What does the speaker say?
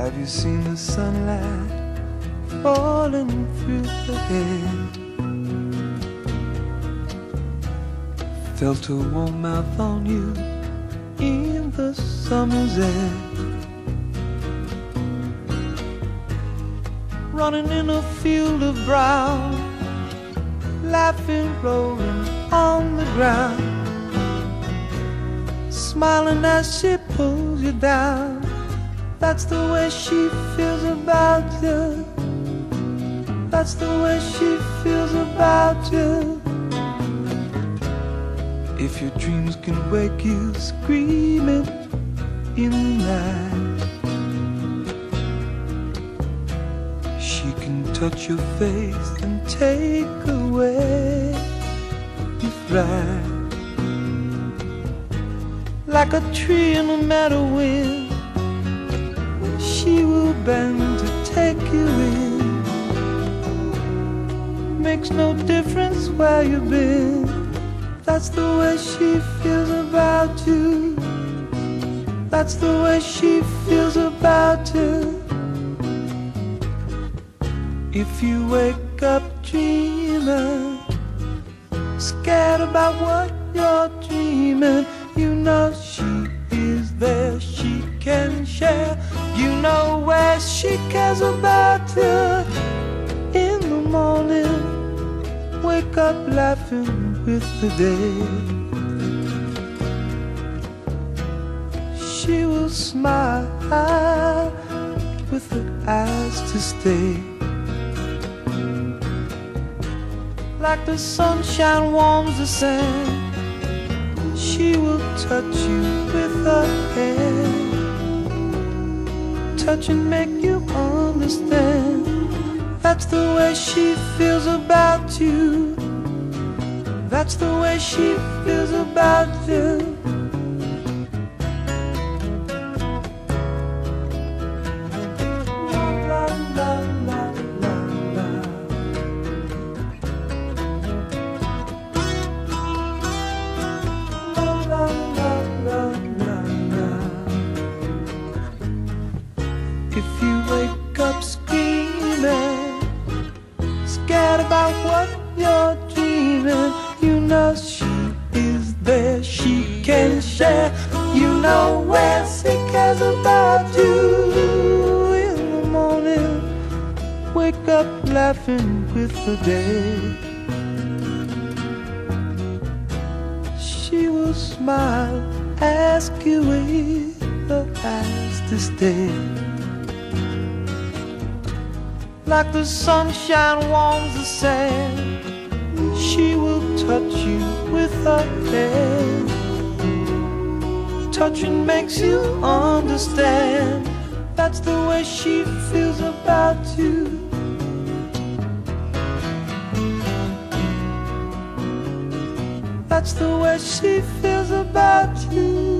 Have you seen the sunlight falling through the hair? Felt a warm mouth on you in the summer's air? Running in a field of brown, laughing, rolling on the ground, smiling as she pulls you down. That's the way she feels about you. That's the way she feels about you. If your dreams can wake you screaming in the night, she can touch your face and take away your fright. Like a tree in a meadow wind, she will bend to take you in. Makes no difference where you've been. That's the way she feels about you. That's the way she feels about you. If you wake up dreaming, scared about what you're dreaming, you know she is there, she can share. You know where she cares about you. In the morning, wake up laughing with the day. She will smile with her eyes to stay. Like the sunshine warms the sand, she will touch you with her hand. Touch and make you understand. That's the way she feels about you. That's the way she feels about you. La, la, la, la, la. La, la, la, la, la, la. If you wake up screaming, scared about what you're dreaming, you know she is there, she can share. You know where she cares about you. In the morning, wake up laughing with the day. She will smile, ask you with her eyes to stay. Like the sunshine warms the sand, she will touch you with her hand. Touching makes you understand. That's the way she feels about you. That's the way she feels about you.